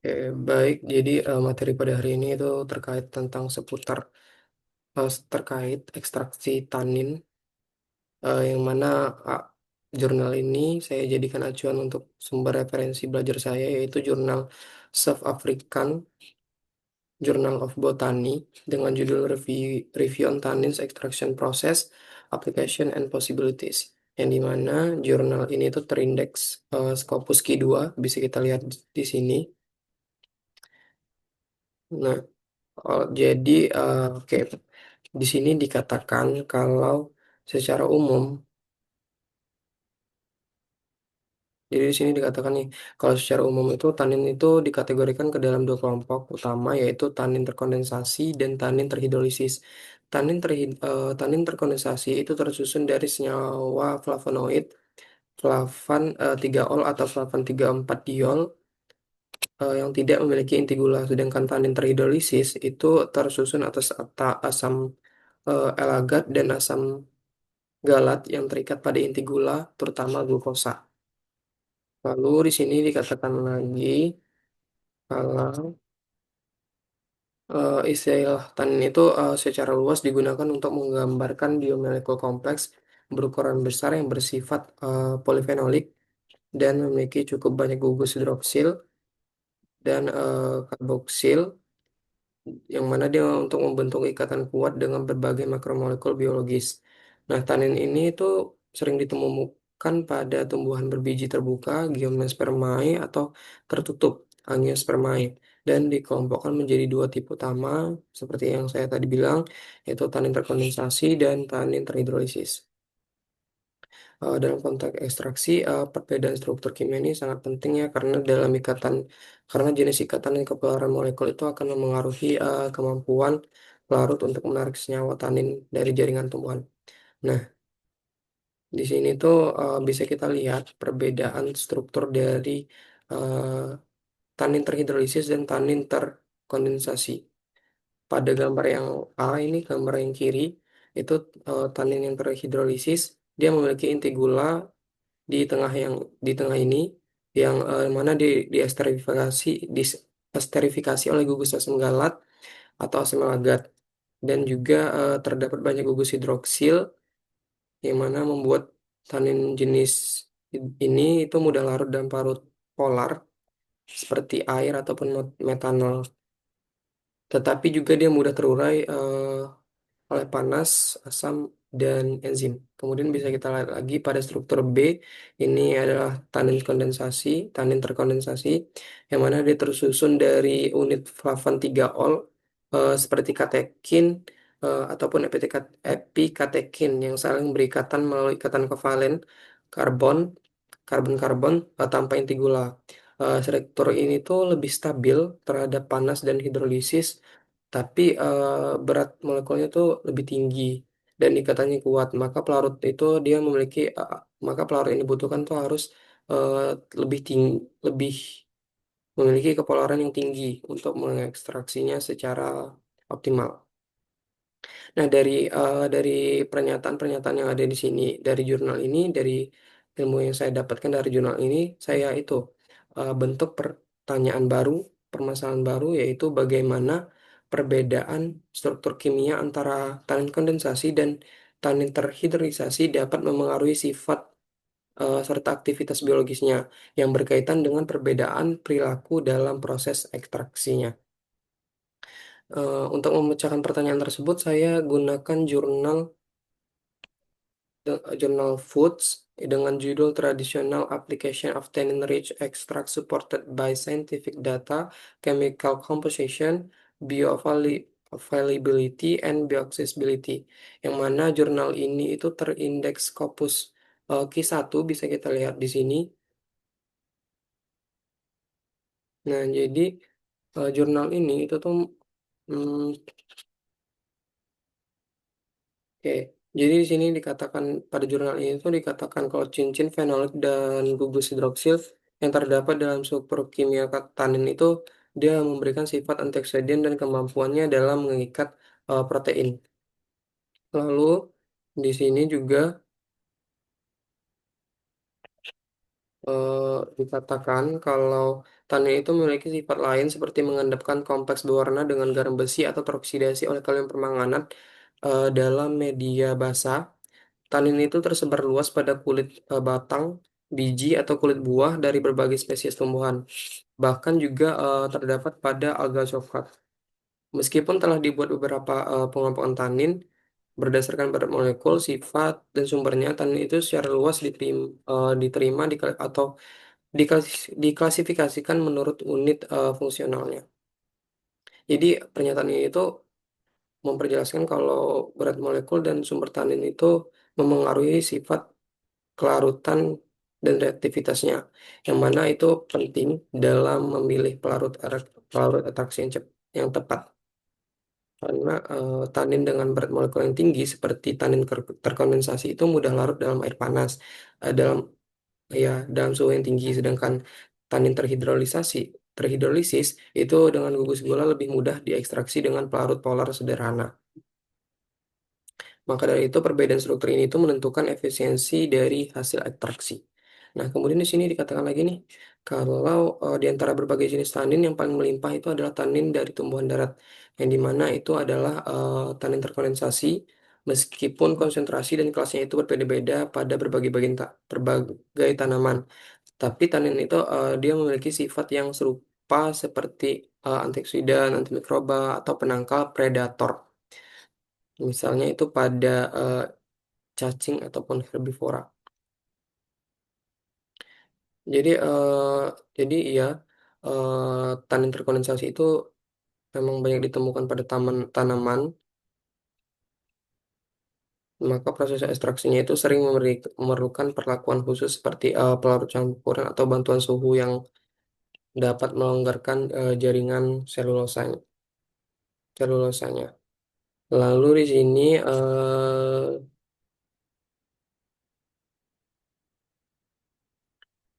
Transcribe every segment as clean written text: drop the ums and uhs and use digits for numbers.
Oke, baik. Jadi materi pada hari ini itu terkait tentang seputar terkait ekstraksi tanin, yang mana uh, jurnal ini saya jadikan acuan untuk sumber referensi belajar saya, yaitu jurnal South African Journal of Botany dengan judul Review on Tannins Extraction Process, Application and Possibilities. Yang dimana jurnal ini itu terindeks Scopus Q2, bisa kita lihat di sini. Nah, jadi oke, di sini dikatakan kalau secara umum, jadi di sini dikatakan nih, kalau secara umum itu tanin itu dikategorikan ke dalam dua kelompok utama, yaitu tanin terkondensasi dan tanin terhidrolisis. Tanin terkondensasi itu tersusun dari senyawa flavonoid, flavan 3-ol atau flavan 3,4 diol yang tidak memiliki inti gula, sedangkan tanin terhidrolisis itu tersusun atas asam elagat dan asam galat yang terikat pada inti gula, terutama glukosa. Lalu di sini dikatakan lagi kalau istilah tanin itu secara luas digunakan untuk menggambarkan biomolekul kompleks berukuran besar yang bersifat polifenolik dan memiliki cukup banyak gugus hidroksil dan karboksil, yang mana dia untuk membentuk ikatan kuat dengan berbagai makromolekul biologis. Nah, tanin ini itu sering ditemukan pada tumbuhan berbiji terbuka, Gymnospermae, atau tertutup, Angiospermae, dan dikelompokkan menjadi dua tipe utama, seperti yang saya tadi bilang, yaitu tanin terkondensasi dan tanin terhidrolisis. Dalam konteks ekstraksi, perbedaan struktur kimia ini sangat penting ya, karena jenis ikatan dan kepelarunan molekul itu akan memengaruhi kemampuan pelarut untuk menarik senyawa tanin dari jaringan tumbuhan. Nah, di sini tuh bisa kita lihat perbedaan struktur dari uh, tanin terhidrolisis dan tanin terkondensasi. Pada gambar yang A ini, gambar yang kiri, itu tanin yang terhidrolisis, dia memiliki inti gula di tengah di tengah ini, yang mana esterifikasi oleh gugus asam galat atau asam lagat, dan juga terdapat banyak gugus hidroksil yang mana membuat tanin jenis ini itu mudah larut dan parut polar seperti air ataupun metanol, tetapi juga dia mudah terurai oleh panas, asam, dan enzim. Kemudian bisa kita lihat lagi pada struktur B, ini adalah tanin terkondensasi, yang mana dia tersusun dari unit flavan 3-ol seperti katekin ataupun epikatekin yang saling berikatan melalui ikatan kovalen karbon, karbon-karbon tanpa inti gula. Struktur ini tuh lebih stabil terhadap panas dan hidrolisis, tapi berat molekulnya tuh lebih tinggi dan ikatannya kuat. Maka pelarut yang dibutuhkan tuh harus eh, lebih memiliki kepolaran yang tinggi untuk mengekstraksinya secara optimal. Nah, dari pernyataan-pernyataan yang ada di sini, dari jurnal ini, dari ilmu yang saya dapatkan dari jurnal ini, saya itu bentuk pertanyaan baru, permasalahan baru, yaitu bagaimana perbedaan struktur kimia antara tanin kondensasi dan tanin terhidrolisasi dapat memengaruhi sifat serta aktivitas biologisnya yang berkaitan dengan perbedaan perilaku dalam proses ekstraksinya. Untuk memecahkan pertanyaan tersebut, saya gunakan jurnal Foods dengan judul Traditional Application of Tannin-Rich Extract Supported by Scientific Data, Chemical Composition, Bioavailability, and Bioaccessibility. Yang mana jurnal ini itu terindeks Scopus Q1, bisa kita lihat di sini. Nah, jadi jurnal ini itu tuh mm, oke, jadi di sini dikatakan pada jurnal ini tuh dikatakan kalau cincin fenolik dan gugus hidroksil yang terdapat dalam struktur kimia tanin itu dia memberikan sifat antioksidan dan kemampuannya dalam mengikat protein. Lalu di sini juga dikatakan kalau tanin itu memiliki sifat lain seperti mengendapkan kompleks berwarna dengan garam besi atau teroksidasi oleh kalium permanganat dalam media basah. Tanin itu tersebar luas pada kulit batang, biji, atau kulit buah dari berbagai spesies tumbuhan. Bahkan juga terdapat pada alga coklat. Meskipun telah dibuat beberapa pengelompokan tanin berdasarkan berat molekul, sifat, dan sumbernya, tanin itu secara luas diterima atau diklasifikasikan menurut unit fungsionalnya. Jadi pernyataan ini itu memperjelaskan kalau berat molekul dan sumber tanin itu memengaruhi sifat kelarutan dan reaktivitasnya, yang mana itu penting dalam memilih pelarut atraksi yang tepat. Karena tanin dengan berat molekul yang tinggi seperti tanin terkondensasi itu mudah larut dalam air panas, dalam dalam suhu yang tinggi, sedangkan tanin terhidrolisis itu dengan gugus gula lebih mudah diekstraksi dengan pelarut polar sederhana. Maka dari itu perbedaan struktur ini itu menentukan efisiensi dari hasil ekstraksi. Nah, kemudian di sini dikatakan lagi nih, kalau di antara berbagai jenis tanin yang paling melimpah itu adalah tanin dari tumbuhan darat, yang dimana itu adalah tanin terkondensasi, meskipun konsentrasi dan kelasnya itu berbeda-beda pada berbagai tanaman. Tapi tanin itu dia memiliki sifat yang serupa seperti antioksidan, antimikroba, atau penangkal predator. Misalnya itu pada cacing ataupun herbivora. Jadi ya tanin terkondensasi itu memang banyak ditemukan pada tanaman, maka proses ekstraksinya itu sering memerlukan perlakuan khusus seperti pelarut campuran atau bantuan suhu yang dapat melonggarkan jaringan selulosanya. Lalu di sini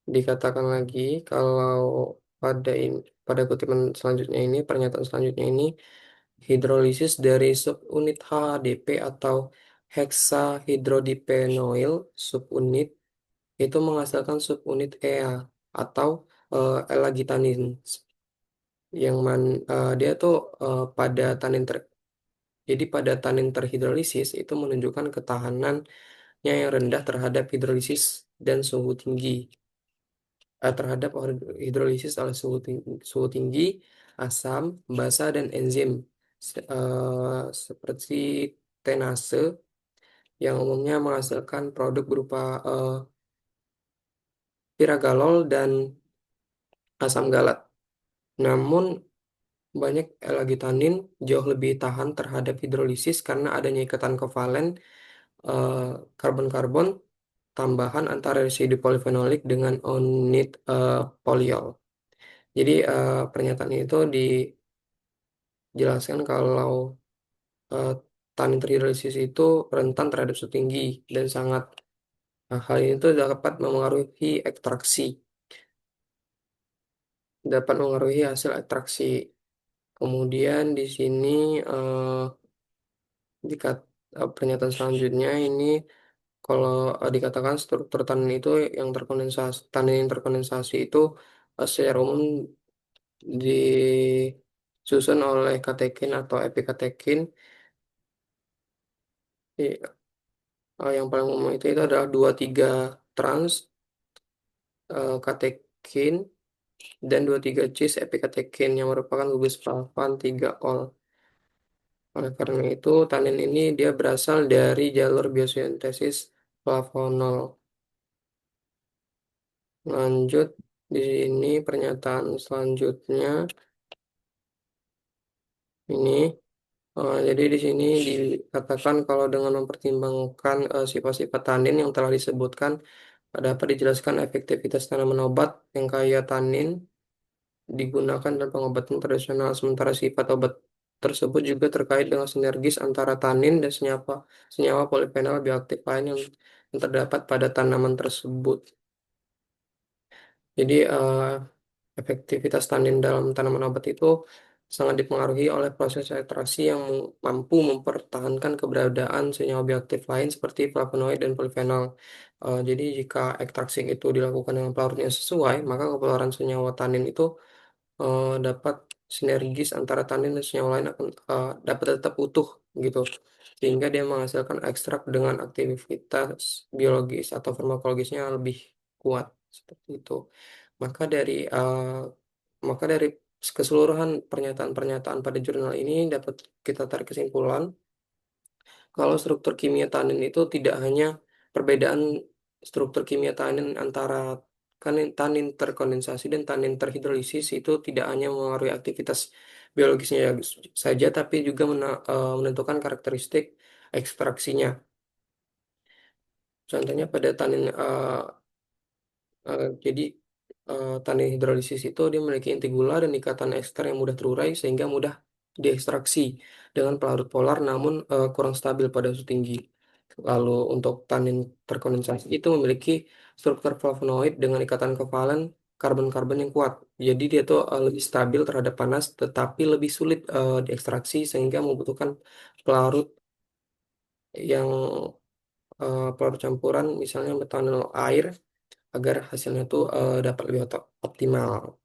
dikatakan lagi kalau pada kutipan selanjutnya ini, pernyataan selanjutnya ini, hidrolisis dari subunit HDP atau hexahydrodipenoil subunit itu menghasilkan subunit EA atau elagitanin, yang dia tuh pada jadi pada tanin terhidrolisis itu menunjukkan ketahanannya yang rendah terhadap hidrolisis dan suhu tinggi, terhadap hidrolisis oleh suhu tinggi, asam, basa, dan enzim seperti tenase yang umumnya menghasilkan produk berupa piragalol dan asam galat. Namun banyak elagitanin jauh lebih tahan terhadap hidrolisis karena adanya ikatan kovalen eh, karbon-karbon tambahan antara residu polifenolik dengan unit poliol. Jadi pernyataan itu dijelaskan kalau eh, tanin terhidrolisis itu rentan terhadap suhu tinggi dan hal ini tuh dapat mengaruhi hasil ekstraksi. Kemudian di sini pernyataan selanjutnya ini kalau dikatakan struktur tanin yang terkondensasi itu secara umum disusun oleh katekin atau epikatekin. Yang paling umum itu adalah 2,3 trans katekin dan 2,3 cis epikatekin yang merupakan gugus flavin 3-ol. Oleh karena itu, tanin ini dia berasal dari jalur biosintesis flavonol. Lanjut di sini pernyataan selanjutnya ini. Jadi di sini dikatakan kalau dengan mempertimbangkan sifat-sifat tanin yang telah disebutkan, dapat dijelaskan efektivitas tanaman obat yang kaya tanin digunakan dalam pengobatan tradisional. Sementara sifat obat tersebut juga terkait dengan sinergis antara tanin dan senyawa polifenol bioaktif lain yang terdapat pada tanaman tersebut. Jadi efektivitas tanin dalam tanaman obat itu sangat dipengaruhi oleh proses filtrasi yang mampu mempertahankan keberadaan senyawa bioaktif lain seperti flavonoid dan polifenol. Jadi jika ekstraksi itu dilakukan dengan pelarut yang sesuai, maka kekeluaran senyawa tanin itu dapat sinergis antara tanin dan senyawa lain akan dapat tetap utuh gitu, sehingga dia menghasilkan ekstrak dengan aktivitas biologis atau farmakologisnya lebih kuat seperti itu. Maka dari maka dari keseluruhan pernyataan-pernyataan pada jurnal ini dapat kita tarik kesimpulan kalau struktur kimia tanin itu tidak hanya perbedaan struktur kimia tanin antara tanin terkondensasi dan tanin terhidrolisis itu tidak hanya mengaruhi aktivitas biologisnya saja, tapi juga menentukan karakteristik ekstraksinya. Contohnya pada tanin jadi tanin hidrolisis itu dia memiliki inti gula dan ikatan ester yang mudah terurai sehingga mudah diekstraksi dengan pelarut polar namun kurang stabil pada suhu tinggi. Lalu untuk tanin terkondensasi itu memiliki struktur flavonoid dengan ikatan kovalen karbon-karbon yang kuat. Jadi dia tuh lebih stabil terhadap panas tetapi lebih sulit diekstraksi sehingga membutuhkan pelarut yang pelarut campuran misalnya metanol air agar hasilnya tuh dapat lebih optimal.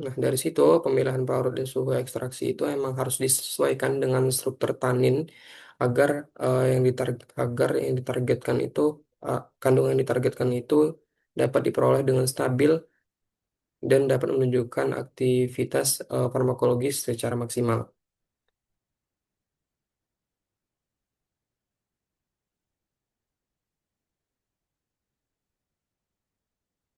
Nah, dari situ pemilihan pelarut dan suhu ekstraksi itu emang harus disesuaikan dengan struktur tanin agar yang ditargetkan itu kandungan yang ditargetkan itu dapat diperoleh dengan stabil dan dapat menunjukkan aktivitas farmakologis secara maksimal.